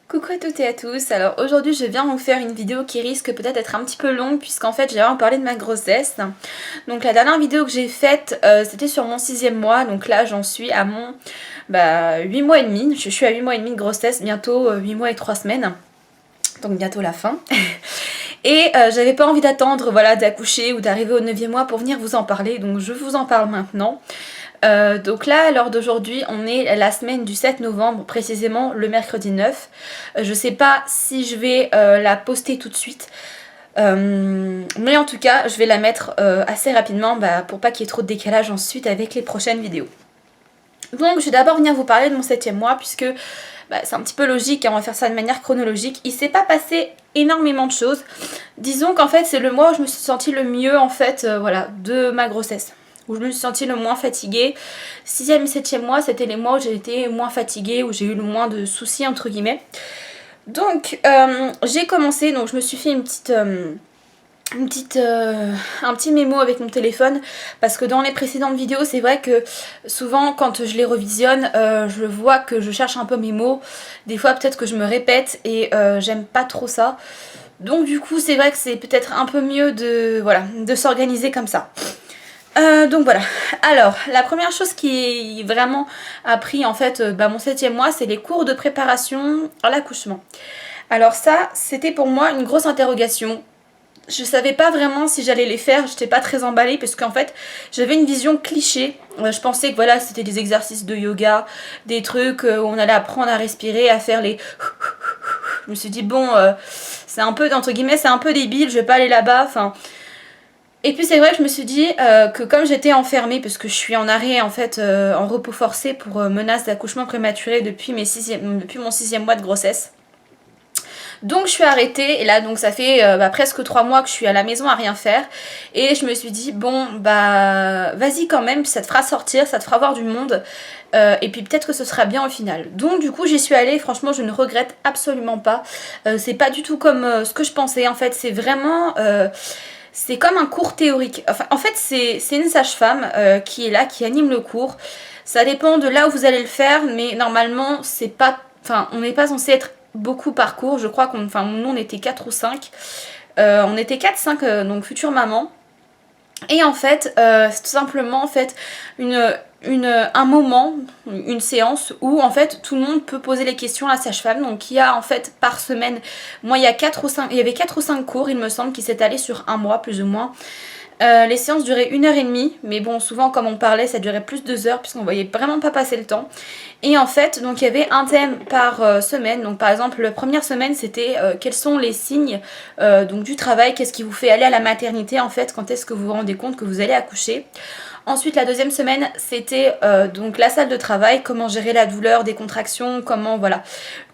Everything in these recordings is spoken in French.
Coucou à toutes et à tous, alors aujourd'hui je viens vous faire une vidéo qui risque peut-être d'être un petit peu longue puisqu'en fait j'ai vraiment parlé de ma grossesse. Donc la dernière vidéo que j'ai faite c'était sur mon 6e mois, donc là j'en suis à mon 8 mois et demi, je suis à 8 mois et demi de grossesse, bientôt 8 mois et 3 semaines, donc bientôt la fin. Et j'avais pas envie d'attendre voilà, d'accoucher ou d'arriver au 9e mois pour venir vous en parler, donc je vous en parle maintenant. Donc là, à l'heure d'aujourd'hui, on est la semaine du 7 novembre, précisément le mercredi 9. Je sais pas si je vais la poster tout de suite, mais en tout cas, je vais la mettre assez rapidement pour pas qu'il y ait trop de décalage ensuite avec les prochaines vidéos. Donc je vais d'abord venir vous parler de mon 7e mois, puisque c'est un petit peu logique, hein, on va faire ça de manière chronologique. Il s'est pas passé énormément de choses. Disons qu'en fait, c'est le mois où je me suis sentie le mieux en fait, voilà, de ma grossesse, où je me suis sentie le moins fatiguée. 6e et 7e mois, c'était les mois où j'ai été moins fatiguée, où j'ai eu le moins de soucis entre guillemets. Donc j'ai commencé, donc je me suis fait un petit mémo avec mon téléphone, parce que dans les précédentes vidéos c'est vrai que souvent quand je les revisionne je vois que je cherche un peu mes mots, des fois peut-être que je me répète et j'aime pas trop ça. Donc du coup c'est vrai que c'est peut-être un peu mieux de s'organiser comme ça. Donc voilà, alors la première chose qui vraiment a pris en fait mon 7e mois, c'est les cours de préparation à l'accouchement. Alors ça, c'était pour moi une grosse interrogation. Je savais pas vraiment si j'allais les faire, j'étais pas très emballée parce qu'en fait j'avais une vision cliché. Je pensais que voilà, c'était des exercices de yoga, des trucs où on allait apprendre à respirer, à faire les... Je me suis dit bon, c'est un peu, entre guillemets, c'est un peu débile, je vais pas aller là-bas, enfin... Et puis c'est vrai que je me suis dit que comme j'étais enfermée, parce que je suis en arrêt en fait, en repos forcé pour menace d'accouchement prématuré depuis mon 6e mois de grossesse. Donc je suis arrêtée et là donc ça fait presque 3 mois que je suis à la maison à rien faire. Et je me suis dit bon vas-y quand même, ça te fera sortir, ça te fera voir du monde. Et puis peut-être que ce sera bien au final. Donc du coup j'y suis allée, franchement je ne regrette absolument pas. C'est pas du tout comme ce que je pensais en fait, c'est vraiment... c'est comme un cours théorique. Enfin, en fait, c'est une sage-femme qui est là, qui anime le cours. Ça dépend de là où vous allez le faire, mais normalement, c'est pas... Enfin, on n'est pas censé être beaucoup par cours. Je crois qu'on... Enfin, nous, on était 4 ou 5. On était 4-5, donc futures mamans. Et en fait, c'est tout simplement en fait un moment, une séance où en fait tout le monde peut poser les questions à la sage-femme. Donc il y a en fait par semaine, moi il y avait 4 ou 5 cours il me semble qui s'étalaient sur un mois plus ou moins. Les séances duraient 1h30, mais bon souvent comme on parlait ça durait plus de 2 heures puisqu'on voyait vraiment pas passer le temps. Et en fait donc il y avait un thème par semaine, donc par exemple la première semaine c'était quels sont les signes donc du travail, qu'est-ce qui vous fait aller à la maternité en fait, quand est-ce que vous vous rendez compte que vous allez accoucher. Ensuite la deuxième semaine c'était donc la salle de travail, comment gérer la douleur des contractions, comment voilà,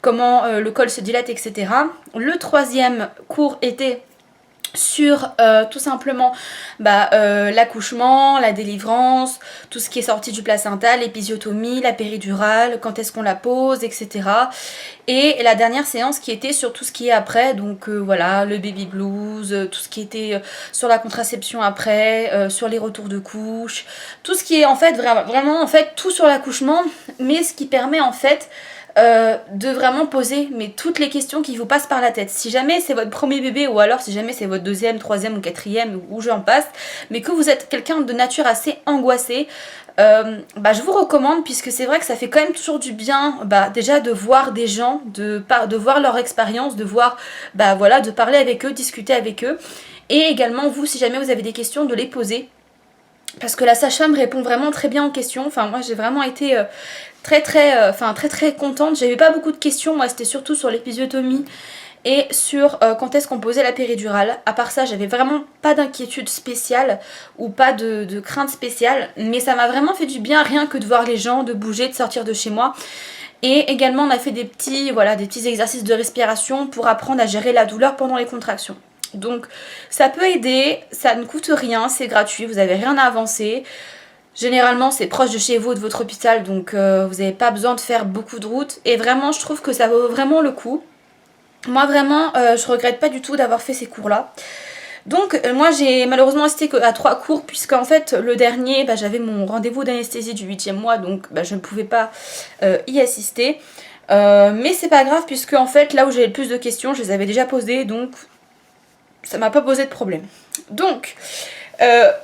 comment le col se dilate, etc. Le troisième cours était sur tout simplement l'accouchement, la délivrance, tout ce qui est sorti du placenta, l'épisiotomie, la péridurale, quand est-ce qu'on la pose, etc. Et la dernière séance qui était sur tout ce qui est après, donc voilà, le baby blues, tout ce qui était sur la contraception après, sur les retours de couche, tout ce qui est en fait vraiment en fait tout sur l'accouchement, mais ce qui permet en fait de vraiment poser toutes les questions qui vous passent par la tête. Si jamais c'est votre premier bébé ou alors si jamais c'est votre deuxième, troisième ou quatrième ou j'en passe, mais que vous êtes quelqu'un de nature assez angoissée, je vous recommande, puisque c'est vrai que ça fait quand même toujours du bien déjà de voir des gens, de voir leur expérience, de voir de parler avec eux, discuter avec eux, et également vous, si jamais vous avez des questions, de les poser. Parce que la sage-femme répond vraiment très bien aux questions. Enfin moi j'ai vraiment été très contente. J'avais pas beaucoup de questions, moi c'était surtout sur l'épisiotomie et sur quand est-ce qu'on posait la péridurale. À part ça j'avais vraiment pas d'inquiétude spéciale ou pas de crainte spéciale. Mais ça m'a vraiment fait du bien rien que de voir les gens, de bouger, de sortir de chez moi. Et également on a fait des petits exercices de respiration pour apprendre à gérer la douleur pendant les contractions. Donc ça peut aider, ça ne coûte rien, c'est gratuit, vous n'avez rien à avancer. Généralement c'est proche de chez vous, de votre hôpital, donc vous n'avez pas besoin de faire beaucoup de route. Et vraiment je trouve que ça vaut vraiment le coup. Moi vraiment je regrette pas du tout d'avoir fait ces cours là. Donc moi j'ai malheureusement assisté à 3 cours, puisqu'en fait le dernier j'avais mon rendez-vous d'anesthésie du 8e mois, donc je ne pouvais pas y assister. Mais c'est pas grave puisque en fait là où j'avais le plus de questions je les avais déjà posées, donc ça m'a pas posé de problème. Donc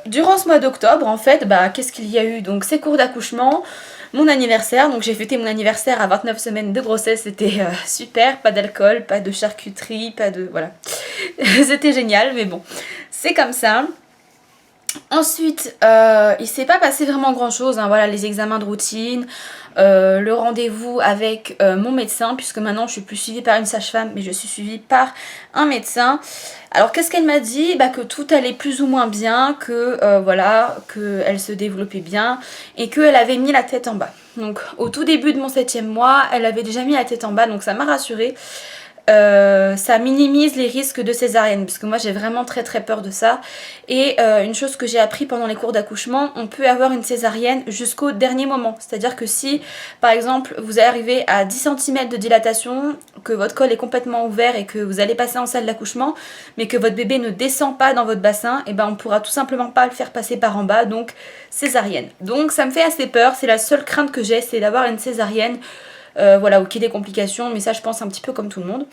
durant ce mois d'octobre en fait, qu'est-ce qu'il y a eu? Donc ces cours d'accouchement, mon anniversaire, donc j'ai fêté mon anniversaire à 29 semaines de grossesse, c'était super, pas d'alcool, pas de charcuterie, pas de... voilà. C'était génial, mais bon, c'est comme ça. Ensuite, il s'est pas passé vraiment grand chose, hein, voilà, les examens de routine, le rendez-vous avec mon médecin, puisque maintenant je suis plus suivie par une sage-femme, mais je suis suivie par un médecin. Alors qu'est-ce qu'elle m'a dit? Que tout allait plus ou moins bien, que voilà, qu'elle se développait bien et qu'elle avait mis la tête en bas. Donc au tout début de mon 7e mois, elle avait déjà mis la tête en bas, donc ça m'a rassurée. Ça minimise les risques de césarienne, parce que moi j'ai vraiment très peur de ça. Et une chose que j'ai appris pendant les cours d'accouchement, on peut avoir une césarienne jusqu'au dernier moment. C'est-à-dire que si par exemple vous arrivez à 10 cm de dilatation, que votre col est complètement ouvert et que vous allez passer en salle d'accouchement, mais que votre bébé ne descend pas dans votre bassin, et on pourra tout simplement pas le faire passer par en bas, donc césarienne. Donc ça me fait assez peur, c'est la seule crainte que j'ai, c'est d'avoir une césarienne. Voilà, ou qu'il y ait des complications, mais ça je pense un petit peu comme tout le monde.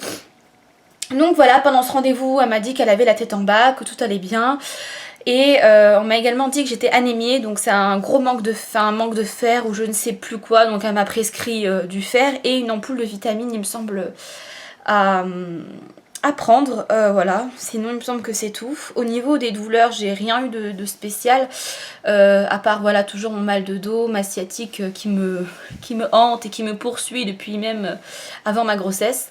Donc voilà, pendant ce rendez-vous, elle m'a dit qu'elle avait la tête en bas, que tout allait bien. Et on m'a également dit que j'étais anémiée, donc c'est un gros manque de fer ou je ne sais plus quoi. Donc elle m'a prescrit du fer et une ampoule de vitamines, il me semble, à prendre. Voilà, sinon il me semble que c'est tout. Au niveau des douleurs, j'ai rien eu de spécial, à part voilà toujours mon mal de dos, ma sciatique qui me hante et qui me poursuit depuis même avant ma grossesse.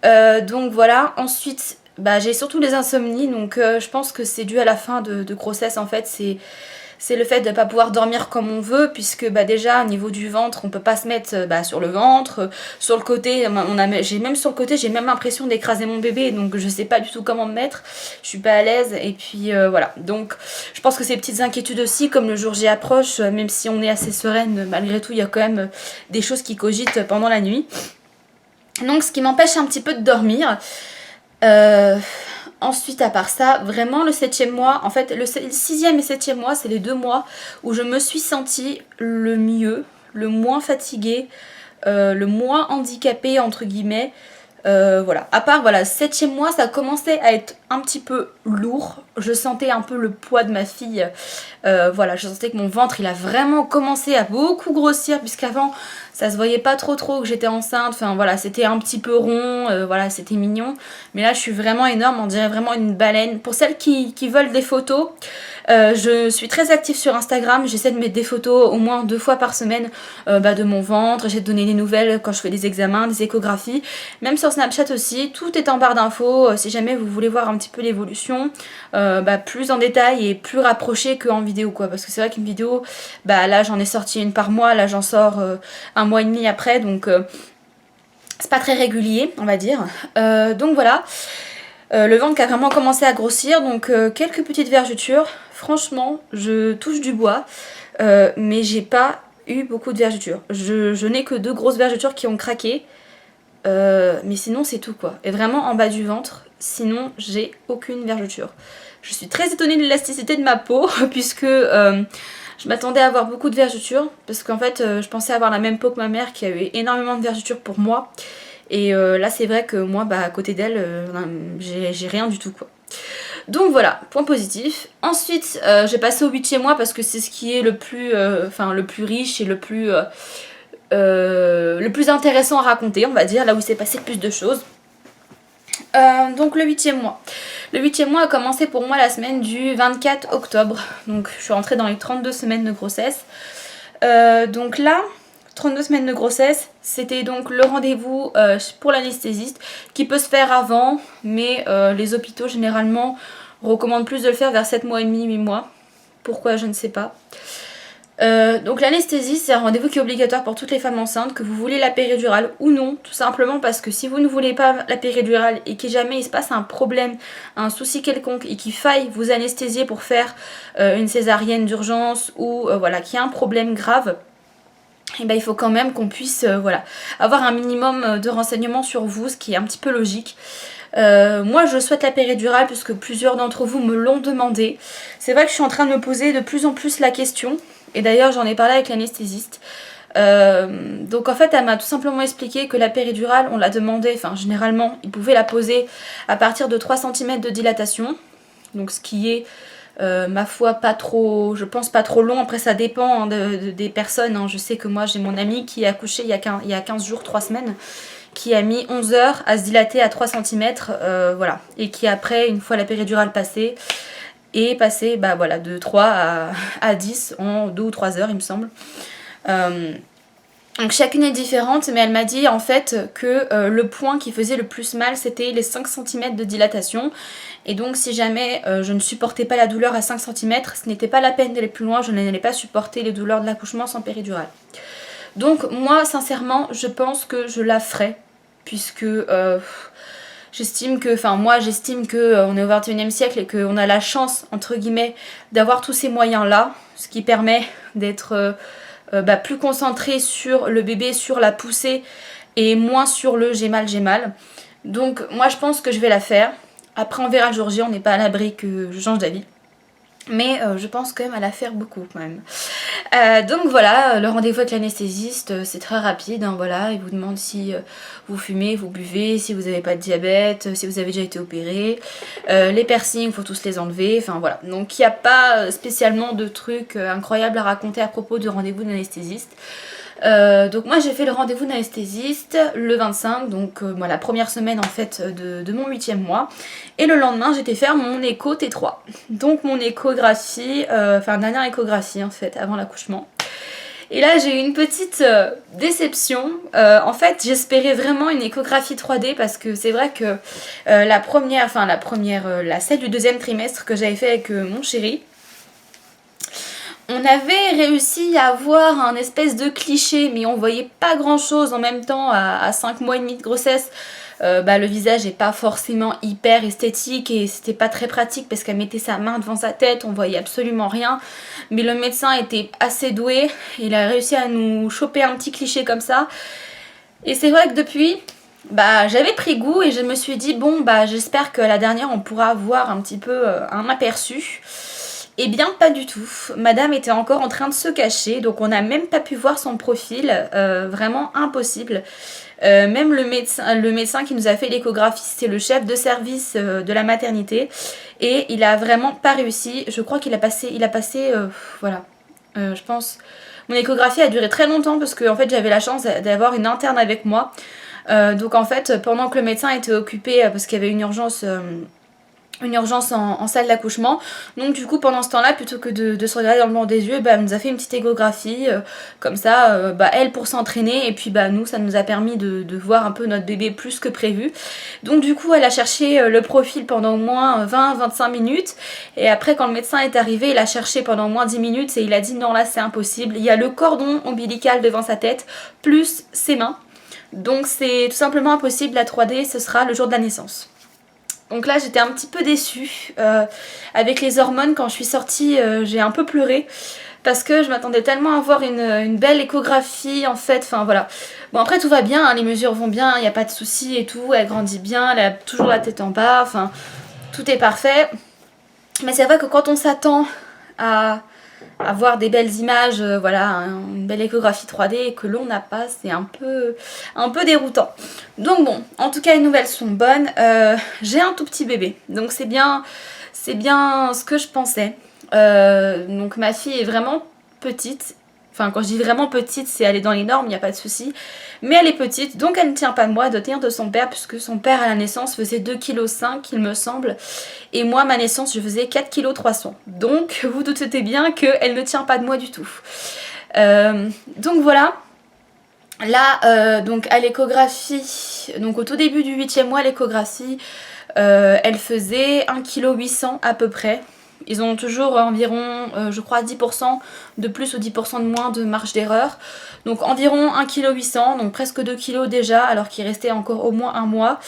Donc voilà, ensuite j'ai surtout les insomnies, donc je pense que c'est dû à la fin de grossesse en fait, c'est le fait de ne pas pouvoir dormir comme on veut, puisque déjà au niveau du ventre on peut pas se mettre sur le ventre, sur le côté, sur le côté j'ai même l'impression d'écraser mon bébé, donc je sais pas du tout comment me mettre, je suis pas à l'aise, et puis voilà, donc je pense que ces petites inquiétudes aussi, comme le jour J approche, même si on est assez sereine, malgré tout il y a quand même des choses qui cogitent pendant la nuit. Donc ce qui m'empêche un petit peu de dormir. Ensuite à part ça, vraiment le 7e mois, en fait le 6e et 7e mois c'est les 2 mois où je me suis sentie le mieux, le moins fatiguée, le moins handicapée entre guillemets. Voilà, à part voilà, 7e mois ça commençait à être un petit peu lourd, je sentais un peu le poids de ma fille, voilà, je sentais que mon ventre il a vraiment commencé à beaucoup grossir, puisqu'avant ça se voyait pas trop que j'étais enceinte, enfin voilà, c'était un petit peu rond, voilà, c'était mignon, mais là je suis vraiment énorme, on dirait vraiment une baleine. Pour celles qui veulent des photos, je suis très active sur Instagram, j'essaie de mettre des photos au moins 2 fois par semaine de mon ventre, j'ai donné des nouvelles quand je fais des examens, des échographies, même sur Snapchat aussi, tout est en barre d'infos, si jamais vous voulez voir un petit peu l'évolution, plus en détail et plus rapproché qu'en vidéo quoi, parce que c'est vrai qu'une vidéo, là j'en ai sorti une par mois, là j'en sors un mois et demi après, donc c'est pas très régulier on va dire, donc voilà. Le ventre qui a vraiment commencé à grossir, donc quelques petites vergetures. Franchement, je touche du bois, mais j'ai pas eu beaucoup de vergetures. Je n'ai que 2 grosses vergetures qui ont craqué, mais sinon c'est tout quoi. Et vraiment en bas du ventre, sinon j'ai aucune vergeture. Je suis très étonnée de l'élasticité de ma peau, puisque je m'attendais à avoir beaucoup de vergetures, parce qu'en fait je pensais avoir la même peau que ma mère qui a eu énormément de vergetures pour moi. Et là c'est vrai que moi à côté d'elle j'ai rien du tout quoi. Donc voilà, point positif. Ensuite j'ai passé au 8e mois parce que c'est ce qui est le plus riche et le plus intéressant à raconter on va dire, là où il s'est passé le plus de choses. Donc le 8e mois. Le 8e mois a commencé pour moi la semaine du 24 octobre. Donc je suis rentrée dans les 32 semaines de grossesse. Donc là, 32 semaines de grossesse, c'était donc le rendez-vous pour l'anesthésiste qui peut se faire avant, mais les hôpitaux généralement recommandent plus de le faire vers 7 mois et demi, 8 mois. Pourquoi, je ne sais pas. Donc l'anesthésie c'est un rendez-vous qui est obligatoire pour toutes les femmes enceintes, que vous voulez la péridurale ou non, tout simplement parce que si vous ne voulez pas la péridurale et que jamais il se passe un problème, un souci quelconque et qu'il faille vous anesthésier pour faire une césarienne d'urgence ou voilà, qu'il y a un problème grave, et il faut quand même qu'on puisse avoir un minimum de renseignements sur vous, ce qui est un petit peu logique. Moi je souhaite la péridurale puisque plusieurs d'entre vous me l'ont demandé. C'est vrai que je suis en train de me poser de plus en plus la question, et d'ailleurs j'en ai parlé avec l'anesthésiste. Donc en fait elle m'a tout simplement expliqué que la péridurale on l'a demandé, enfin généralement ils pouvaient la poser à partir de 3 cm de dilatation, donc ce qui est ma foi pas trop, je pense pas trop long, après ça dépend hein, des personnes, hein. Je sais que moi j'ai mon amie qui a accouché il y a 15 jours, 3 semaines, qui a mis 11 heures à se dilater à 3 cm, voilà, et qui après, une fois la péridurale passée, est passée bah, voilà, de 3 à 10 en 2 ou 3 heures il me semble. Donc chacune est différente, mais elle m'a dit en fait que le point qui faisait le plus mal c'était les 5 cm de dilatation. Et donc si jamais je ne supportais pas la douleur à 5 cm, ce n'était pas la peine d'aller plus loin, je n'allais pas supporter les douleurs de l'accouchement sans péridurale. Donc moi sincèrement je pense que je la ferai, puisque j'estime que, enfin moi j'estime que on est au 21e siècle et qu'on a la chance entre guillemets d'avoir tous ces moyens là, ce qui permet d'être plus concentré sur le bébé, sur la poussée et moins sur le j'ai mal, j'ai mal. Donc moi je pense que je vais la faire. Après on verra le jour J, on n'est pas à l'abri que je change d'avis. Mais je pense quand même à la faire beaucoup quand même. Donc voilà, le rendez-vous avec l'anesthésiste, c'est très rapide, hein, voilà. Il vous demande si vous fumez, vous buvez, si vous n'avez pas de diabète, si vous avez déjà été opéré. Les piercings, il faut tous les enlever, enfin voilà. Donc il n'y a pas spécialement de trucs incroyables à raconter à propos du rendez-vous d'anesthésiste. Donc moi j'ai fait le rendez-vous d'anesthésiste le 25, donc la première semaine en fait de mon 8e mois, et le lendemain j'étais faire mon écho T3, donc mon échographie, enfin dernière échographie en fait avant l'accouchement. Et là j'ai eu une petite déception, en fait j'espérais vraiment une échographie 3D parce que c'est vrai que celle du deuxième trimestre que j'avais fait avec mon chéri, on avait réussi à avoir un espèce de cliché, mais on voyait pas grand chose en même temps à 5 mois et demi de grossesse. Le visage est pas forcément hyper esthétique et c'était pas très pratique parce qu'elle mettait sa main devant sa tête, on voyait absolument rien. Mais le médecin était assez doué, il a réussi à nous choper un petit cliché comme ça. Et c'est vrai que depuis, j'avais pris goût et je me suis dit bon j'espère que la dernière on pourra avoir un petit peu un aperçu. Eh bien pas du tout, madame était encore en train de se cacher, donc on n'a même pas pu voir son profil, vraiment impossible. Même le médecin qui nous a fait l'échographie, c'est le chef de service de la maternité, et il a vraiment pas réussi. Je crois qu'il a passé, voilà, je pense. Mon échographie a duré très longtemps parce que en fait j'avais la chance d'avoir une interne avec moi. Donc en fait pendant que le médecin était occupé parce qu'il y avait une urgence en salle d'accouchement, donc du coup pendant ce temps là plutôt que de se regarder dans le blanc des yeux, elle nous a fait une petite échographie comme ça, elle pour s'entraîner, et puis nous ça nous a permis de voir un peu notre bébé plus que prévu. Donc du coup elle a cherché le profil pendant au moins 20-25 minutes, et après quand le médecin est arrivé il a cherché pendant au moins 10 minutes et il a dit non là c'est impossible, il y a le cordon ombilical devant sa tête plus ses mains, donc c'est tout simplement impossible, la 3D ce sera le jour de la naissance. Donc là j'étais un petit peu déçue, avec les hormones quand je suis sortie j'ai un peu pleuré parce que je m'attendais tellement à avoir une belle échographie en fait, enfin voilà. Bon après tout va bien, hein, les mesures vont bien, il n'y a pas de soucis et tout, elle grandit bien, elle a toujours la tête en bas, enfin tout est parfait. Mais c'est vrai que quand on s'attend à voir des belles images, une belle échographie 3D et que l'on n'a pas, c'est un peu déroutant. Donc bon, en tout cas les nouvelles sont bonnes. J'ai un tout petit bébé, donc c'est bien ce que je pensais. Donc ma fille est vraiment petite. Enfin quand je dis vraiment petite, c'est elle est dans les normes, il n'y a pas de souci. Mais elle est petite, donc elle ne tient pas de moi, elle doit tenir de son père, puisque son père à la naissance faisait 2,5 kg il me semble. Et moi, ma naissance, je faisais 4,3 kg. Donc vous doutez bien qu'elle ne tient pas de moi du tout. Donc voilà. Là, donc à l'échographie, donc au tout début du 8e mois, l'échographie, elle faisait 1,8 kg à peu près. Ils ont toujours environ, je crois, 10% de plus ou 10% de moins de marge d'erreur. Donc environ 1,8 kg, donc presque 2 kg déjà, alors qu'il restait encore au moins un mois.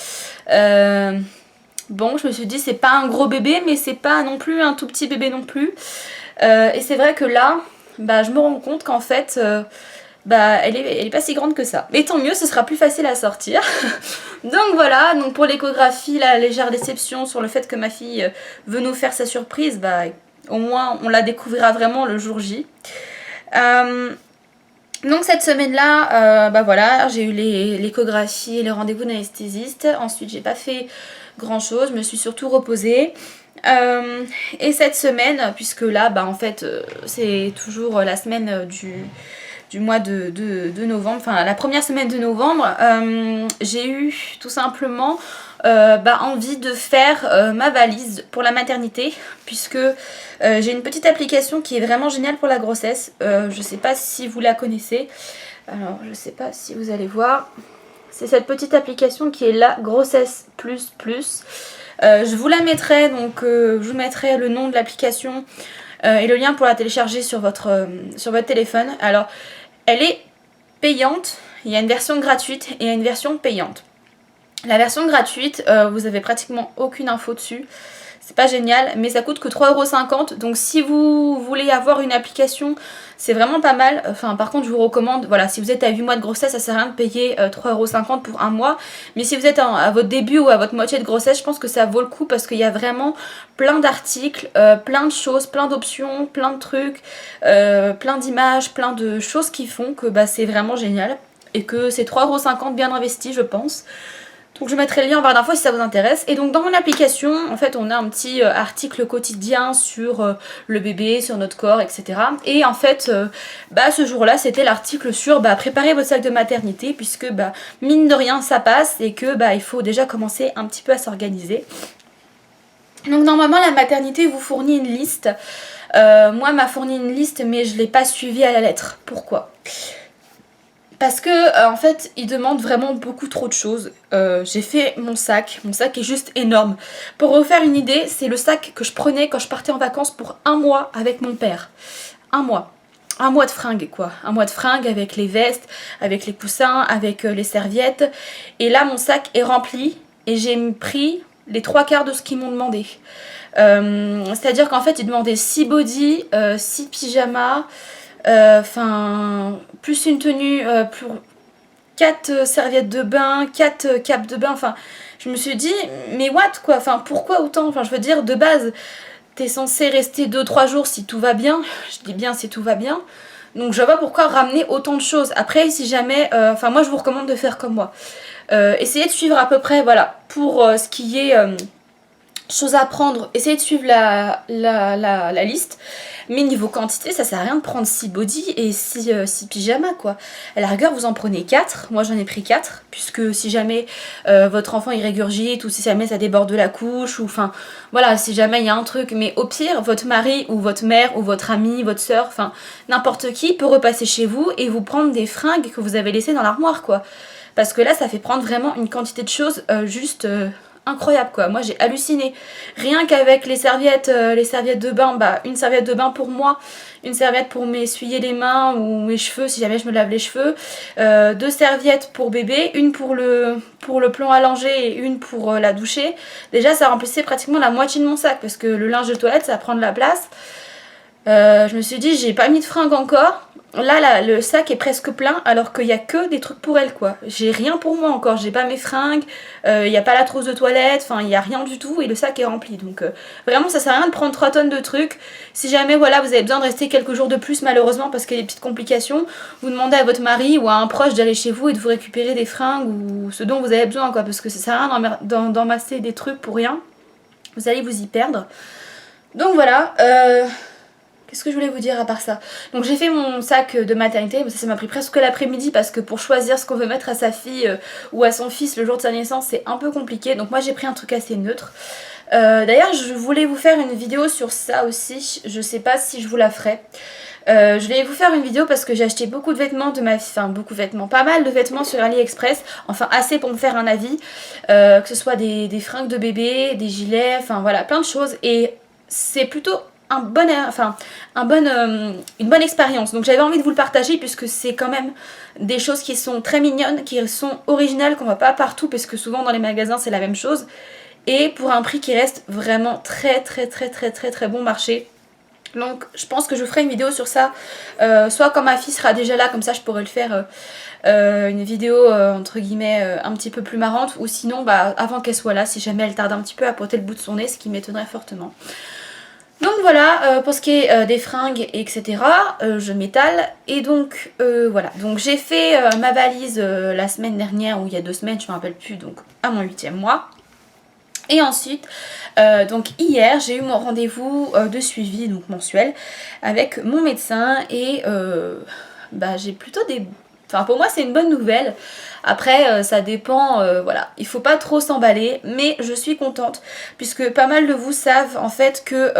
Bon, je me suis dit, c'est pas un gros bébé, mais c'est pas non plus un tout petit bébé non plus. Et c'est vrai que là, je me rends compte qu'en fait... elle est pas si grande que ça. Mais tant mieux, ce sera plus facile à sortir. Donc voilà, donc pour l'échographie, la légère déception sur le fait que ma fille veut nous faire sa surprise, au moins on la découvrira vraiment le jour J. Donc cette semaine-là, bah voilà, j'ai eu l'échographie et les rendez-vous d'anesthésiste. Ensuite, j'ai pas fait grand-chose, je me suis surtout reposée. Et cette semaine, puisque là, bah en fait, c'est toujours la semaine du mois de novembre, enfin la première semaine de novembre, j'ai eu tout simplement envie de faire ma valise pour la maternité, puisque j'ai une petite application qui est vraiment géniale pour la grossesse. Je sais pas si vous la connaissez, alors je sais pas si vous allez voir, c'est cette petite application qui est la Grossesse Plus Plus. Je vous la mettrai, donc je vous mettrai le nom de l'application et le lien pour la télécharger sur votre téléphone. Alors elle est payante, il y a une version gratuite et il y a une version payante. La version gratuite, vous avez pratiquement aucune info dessus. C'est pas génial, mais ça coûte que 3,50 €. Donc si vous voulez avoir une application, c'est vraiment pas mal. Enfin, par contre, je vous recommande, voilà, si vous êtes à 8 mois de grossesse, ça sert à rien de payer 3,50 € pour un mois. Mais si vous êtes à votre début ou à votre moitié de grossesse, je pense que ça vaut le coup parce qu'il y a vraiment plein d'articles, plein de choses, plein d'options, plein de trucs, plein d'images, plein de choses qui font que bah, c'est vraiment génial. Et que c'est 3,50 € bien investi, je pense. Donc je mettrai le lien en barre d'infos si ça vous intéresse. Et donc dans mon application, en fait, on a un petit article quotidien sur le bébé, sur notre corps, etc. Et en fait, ce jour-là, c'était l'article sur préparer votre sac de maternité, puisque mine de rien, ça passe et que il faut déjà commencer un petit peu à s'organiser. Donc normalement, la maternité vous fournit une liste. Moi, m'a fourni une liste, mais je ne l'ai pas suivie à la lettre. Pourquoi ? Parce que en fait, il demande vraiment beaucoup trop de choses. J'ai fait mon sac est juste énorme. Pour vous faire une idée, c'est le sac que je prenais quand je partais en vacances pour un mois avec mon père. Un mois. Un mois de fringues quoi. Un mois de fringues avec les vestes, avec les coussins, avec les serviettes. Et là, mon sac est rempli et j'ai pris les 3/4 de ce qu'ils m'ont demandé. C'est-à-dire qu'en fait, ils demandaient 6 bodys, 6 pyjamas, plus une tenue pour 4 serviettes de bain, 4 capes de bain, enfin je me suis dit mais what quoi, enfin pourquoi autant, enfin je veux dire de base t'es censé rester 2-3 jours si tout va bien, je dis bien si tout va bien, donc je vois pas pourquoi ramener autant de choses. Après si jamais, moi je vous recommande de faire comme moi, essayez de suivre à peu près voilà pour ce qui est choses à prendre, essayez de suivre la liste. Mais niveau quantité, ça sert à rien de prendre 6 bodys et 6 pyjamas quoi. À la rigueur, vous en prenez 4. Moi j'en ai pris 4. Puisque si jamais votre enfant il régurgite ou si jamais ça déborde de la couche, ou enfin voilà, si jamais il y a un truc. Mais au pire, votre mari ou votre mère ou votre ami, votre soeur, enfin n'importe qui peut repasser chez vous et vous prendre des fringues que vous avez laissées dans l'armoire quoi. Parce que là, ça fait prendre vraiment une quantité de choses juste incroyable quoi. Moi j'ai halluciné. Rien qu'avec les serviettes de bain, une serviette de bain pour moi, une serviette pour m'essuyer les mains ou mes cheveux si jamais je me lave les cheveux, 2 serviettes pour bébé, une pour le plan à langer et une pour la doucher. Déjà ça remplissait pratiquement la moitié de mon sac parce que le linge de toilette ça prend de la place. Je me suis dit j'ai pas mis de fringues encore. Là, le sac est presque plein alors qu'il n'y a que des trucs pour elle quoi. J'ai rien pour moi encore, j'ai pas mes fringues, il n'y a pas la trousse de toilette, enfin il n'y a rien du tout et le sac est rempli. Donc vraiment ça sert à rien de prendre 3 tonnes de trucs. Si jamais voilà vous avez besoin de rester quelques jours de plus malheureusement parce qu'il y a des petites complications, vous demandez à votre mari ou à un proche d'aller chez vous et de vous récupérer des fringues ou ce dont vous avez besoin quoi. Parce que ça sert à rien d'emmasser des trucs pour rien. Vous allez vous y perdre. Donc voilà, qu'est-ce que je voulais vous dire à part ça? Donc j'ai fait mon sac de maternité, mais ça m'a pris presque l'après-midi parce que pour choisir ce qu'on veut mettre à sa fille ou à son fils le jour de sa naissance c'est un peu compliqué. Donc moi j'ai pris un truc assez neutre. D'ailleurs je voulais vous faire une vidéo sur ça aussi, je sais pas si je vous la ferai. Je vais vous faire une vidéo parce que j'ai acheté beaucoup de vêtements de ma fille, enfin beaucoup de vêtements, pas mal de vêtements sur AliExpress, enfin assez pour me faire un avis, que ce soit des fringues de bébé, des gilets, enfin voilà plein de choses et c'est plutôt une bonne expérience. Donc j'avais envie de vous le partager puisque c'est quand même des choses qui sont très mignonnes, qui sont originales, qu'on voit pas partout parce que souvent dans les magasins c'est la même chose. Et pour un prix qui reste vraiment très bon marché. Donc je pense que je ferai une vidéo sur ça, soit quand ma fille sera déjà là, comme ça je pourrai le faire une vidéo entre guillemets un petit peu plus marrante, ou sinon avant qu'elle soit là, si jamais elle tarde un petit peu à pointer le bout de son nez, ce qui m'étonnerait fortement. Donc voilà, pour ce qui est des fringues, etc., je m'étale. Et donc voilà, donc j'ai fait ma valise la semaine dernière, ou il y a 2 semaines, je ne me rappelle plus, donc à mon 8e mois. Et ensuite, donc hier, j'ai eu mon rendez-vous de suivi, donc mensuel, avec mon médecin. Et bah, j'ai plutôt des... Enfin, pour moi, c'est une bonne nouvelle. Après, ça dépend, voilà. Il faut pas trop s'emballer, mais je suis contente, puisque pas mal de vous savent, en fait, que...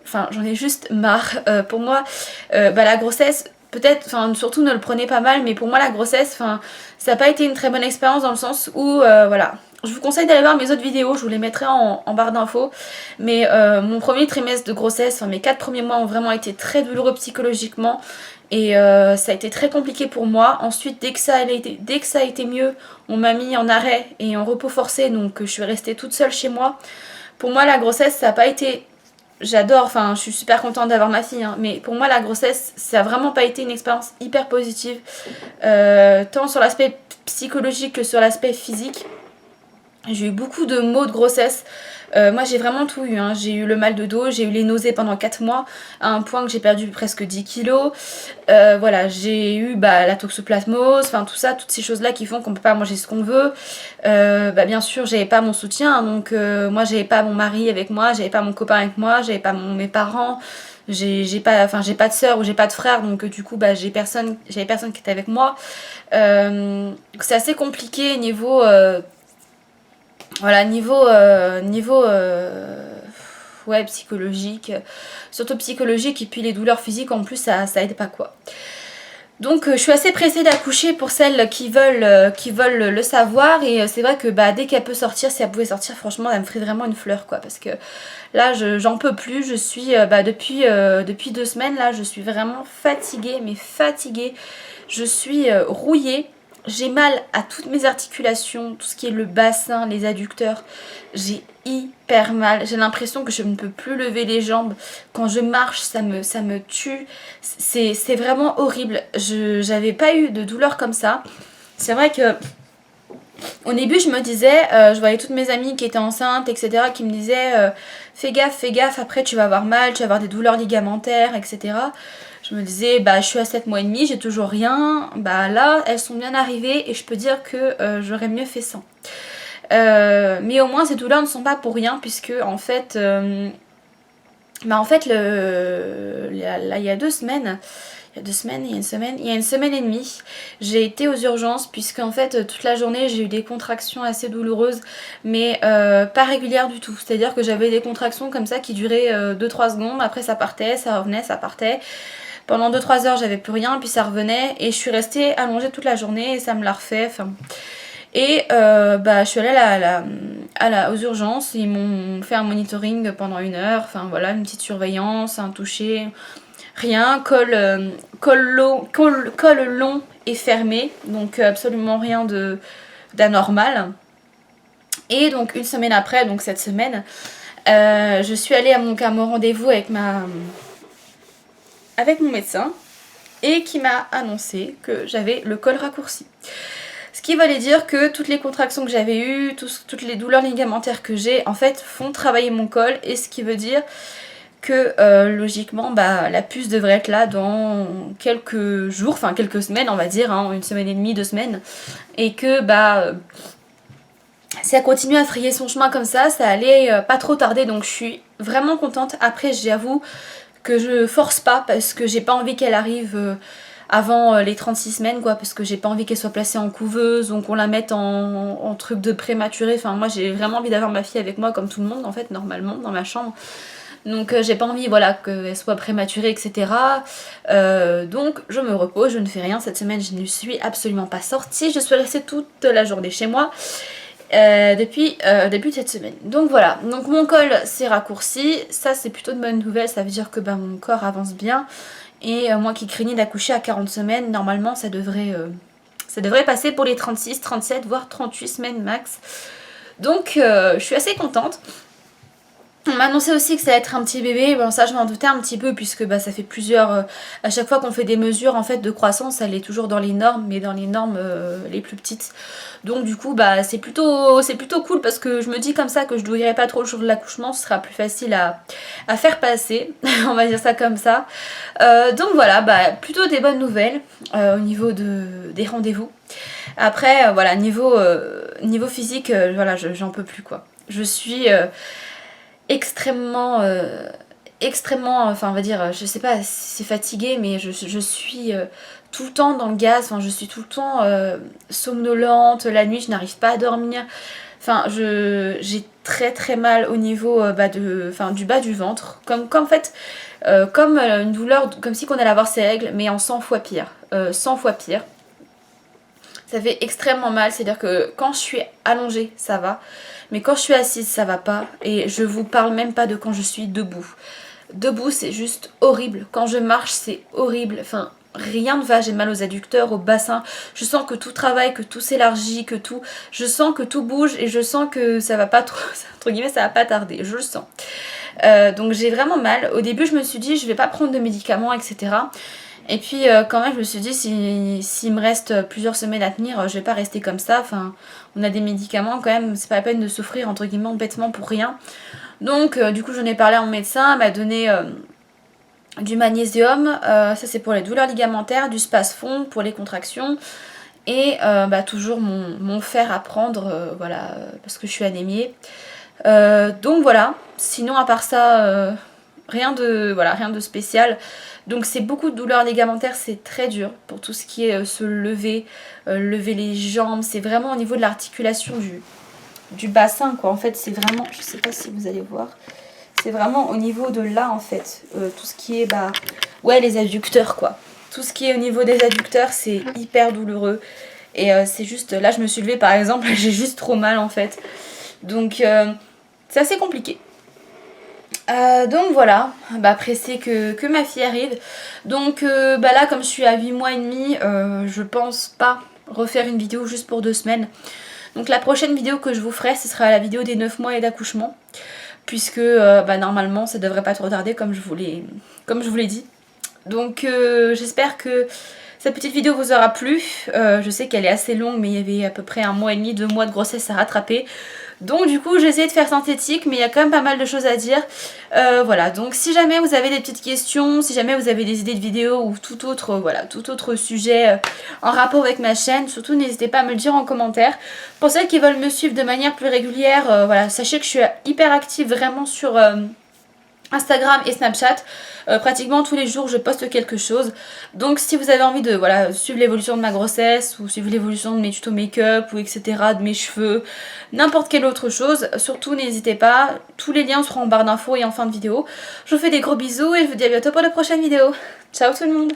Enfin, j'en ai juste marre. Pour moi, bah, la grossesse... Peut-être, enfin surtout ne le prenez pas mal, mais pour moi la grossesse, enfin ça n'a pas été une très bonne expérience dans le sens où, voilà, je vous conseille d'aller voir mes autres vidéos, je vous les mettrai en barre d'infos. Mais mon premier trimestre de grossesse, enfin mes 4 premiers mois ont vraiment été très douloureux psychologiquement. Et ça a été très compliqué pour moi. Ensuite, dès que ça a été mieux, on m'a mis en arrêt et en repos forcé. Donc je suis restée toute seule chez moi. Pour moi, la grossesse, ça n'a pas été... J'adore, enfin je suis super contente d'avoir ma fille, hein, mais pour moi la grossesse, ça n'a vraiment pas été une expérience hyper positive. Tant sur l'aspect psychologique que sur l'aspect physique. J'ai eu beaucoup de maux de grossesse. Moi j'ai vraiment tout eu, hein. J'ai eu le mal de dos, j'ai eu les nausées pendant 4 mois, à un point que j'ai perdu presque 10 kilos. Voilà, j'ai eu la toxoplasmose, enfin tout ça, toutes ces choses là qui font qu'on peut pas manger ce qu'on veut. Bien sûr j'avais pas mon soutien, hein, donc moi j'avais pas mon mari avec moi, j'avais pas mon copain avec moi, j'avais pas mes parents. J'ai pas de soeur ou j'ai pas de frère, donc du coup j'avais personne qui était avec moi. C'est assez compliqué niveau voilà, ouais, psychologique, surtout psychologique, et puis les douleurs physiques en plus ça aide pas quoi. Donc je suis assez pressée d'accoucher pour celles qui veulent le savoir. Et c'est vrai que dès qu'elle peut sortir, si elle pouvait sortir, franchement elle me ferait vraiment une fleur quoi. Parce que là j'en peux plus, je suis depuis 2 semaines là, je suis vraiment fatiguée, mais fatiguée. Je suis rouillée. J'ai mal à toutes mes articulations, tout ce qui est le bassin, les adducteurs. J'ai hyper mal. J'ai l'impression que je ne peux plus lever les jambes. Quand je marche, ça me tue. C'est vraiment horrible. J'avais pas eu de douleur comme ça. C'est vrai que au début, je me disais, je voyais toutes mes amies qui étaient enceintes, etc., qui me disaient fais gaffe, après tu vas avoir mal, tu vas avoir des douleurs ligamentaires, etc. Je me disais, je suis à 7 mois et demi, j'ai toujours rien. Là, elles sont bien arrivées et je peux dire que j'aurais mieux fait sans. Mais au moins, ces douleurs ne sont pas pour rien, puisque en fait, il y a 2 semaines, il y a une semaine et demie, j'ai été aux urgences, puisque en fait, toute la journée, j'ai eu des contractions assez douloureuses, mais pas régulières du tout. C'est-à-dire que j'avais des contractions comme ça qui duraient 2-3 secondes, après ça partait, ça revenait, ça partait. Pendant 2-3 heures, j'avais plus rien, puis ça revenait, et je suis restée allongée toute la journée, et ça me l'a refait. Et je suis allée aux urgences, ils m'ont fait un monitoring pendant 1 heure, enfin voilà, une petite surveillance, un toucher, rien, col long et fermé, donc absolument rien d'anormal. Et donc 1 semaine après, donc cette semaine, je suis allée à mon rendez-vous avec mon médecin, et qui m'a annoncé que j'avais le col raccourci. Ce qui voulait dire que toutes les contractions que j'avais eues, toutes les douleurs ligamentaires que j'ai, en fait, font travailler mon col. Et ce qui veut dire que, logiquement, la puce devrait être là dans quelques jours, enfin quelques semaines, on va dire, 1 semaine et demie, 2 semaines. Et que, si elle continue à frayer son chemin comme ça allait pas trop tarder. Donc je suis vraiment contente. Après, j'avoue que je force pas, parce que j'ai pas envie qu'elle arrive... avant les 36 semaines quoi, parce que j'ai pas envie qu'elle soit placée en couveuse, donc on la mette en truc de prématuré. Enfin moi j'ai vraiment envie d'avoir ma fille avec moi comme tout le monde en fait, normalement dans ma chambre. Donc j'ai pas envie qu'elle soit prématurée, etc. Donc je me repose, je ne fais rien. Cette semaine je ne suis absolument pas sortie, je suis restée toute la journée chez moi depuis cette semaine. Donc voilà, donc mon col s'est raccourci, ça c'est plutôt de bonnes nouvelles, ça veut dire que mon corps avance bien. Et moi qui craignais d'accoucher à 40 semaines, normalement ça devrait passer pour les 36, 37, voire 38 semaines max. Donc je suis assez contente. On m'a annoncé aussi que ça allait être un petit bébé, bon ça je m'en doutais un petit peu puisque bah, ça fait plusieurs... à chaque fois qu'on fait des mesures en fait de croissance, elle est toujours dans les normes, mais dans les normes les plus petites. Donc du coup bah c'est plutôt cool parce que je me dis comme ça que je ne douillerai pas trop le jour de l'accouchement, ce sera plus facile à faire passer, on va dire ça comme ça. Donc voilà, bah, plutôt des bonnes nouvelles au niveau des rendez-vous. Après voilà, niveau physique, voilà, j'en peux plus quoi. Je suis... extrêmement enfin on va dire, je sais pas si c'est fatigué, mais je suis tout le temps dans le gaz, enfin je suis tout le temps somnolente, la nuit je n'arrive pas à dormir, enfin j'ai très très mal au niveau du bas du ventre, comme en fait comme une douleur, comme si on allait avoir ses règles, mais en 100 fois pire, 100 fois pire. Ça fait extrêmement mal, c'est-à-dire que quand je suis allongée, ça va. Mais quand je suis assise, ça va pas. Et je vous parle même pas de quand je suis debout. Debout, c'est juste horrible. Quand je marche, c'est horrible. Enfin, rien ne va. J'ai mal aux adducteurs, au bassin. Je sens que tout travaille, que tout s'élargit, que tout... Je sens que tout bouge et je sens que ça va pas trop... Entre guillemets, ça va pas tarder. Je le sens. Donc j'ai vraiment mal. Au début, je me suis dit, je vais pas prendre de médicaments, etc. Et puis quand même je me suis dit s'il me reste plusieurs semaines à tenir, je vais pas rester comme ça. Enfin, on a des médicaments quand même, c'est pas la peine de souffrir entre guillemets bêtement pour rien. Donc du coup j'en ai parlé à mon médecin, elle m'a donné du magnésium, ça c'est pour les douleurs ligamentaires, du Spasfon pour les contractions. Et toujours mon fer à prendre, voilà, parce que je suis anémiée. Donc voilà, sinon à part ça, rien de spécial. Donc c'est beaucoup de douleurs ligamentaires, c'est très dur pour tout ce qui est se lever, lever les jambes. C'est vraiment au niveau de l'articulation du bassin quoi. En fait c'est vraiment, je sais pas si vous allez voir, c'est vraiment au niveau de là en fait. Tout ce qui est, ouais, les adducteurs quoi. Tout ce qui est au niveau des adducteurs c'est hyper douloureux. Et c'est juste, là je me suis levée par exemple, j'ai juste trop mal en fait. Donc c'est assez compliqué. Donc voilà, pressée que ma fille arrive. Donc là comme je suis à 8 mois et demi, je pense pas refaire une vidéo juste pour 2 semaines. Donc la prochaine vidéo que je vous ferai, ce sera la vidéo des 9 mois et d'accouchement. Puisque normalement ça devrait pas trop tarder comme je vous l'ai dit. Donc j'espère que cette petite vidéo vous aura plu. Je sais qu'elle est assez longue mais il y avait à peu près 1 mois et demi, 2 mois de grossesse à rattraper. Donc du coup j'ai essayé de faire synthétique mais il y a quand même pas mal de choses à dire. Voilà, donc si jamais vous avez des petites questions, si jamais vous avez des idées de vidéos ou tout autre sujet en rapport avec ma chaîne, surtout n'hésitez pas à me le dire en commentaire. Pour celles qui veulent me suivre de manière plus régulière, voilà, sachez que je suis hyper active vraiment sur Instagram et Snapchat. Pratiquement tous les jours je poste quelque chose. Donc si vous avez envie de suivre l'évolution de ma grossesse ou suivre l'évolution de mes tutos make-up ou etc, de mes cheveux, n'importe quelle autre chose, surtout n'hésitez pas. Tous les liens seront en barre d'infos et en fin de vidéo. Je vous fais des gros bisous et je vous dis à bientôt pour la prochaine vidéo. Ciao tout le monde.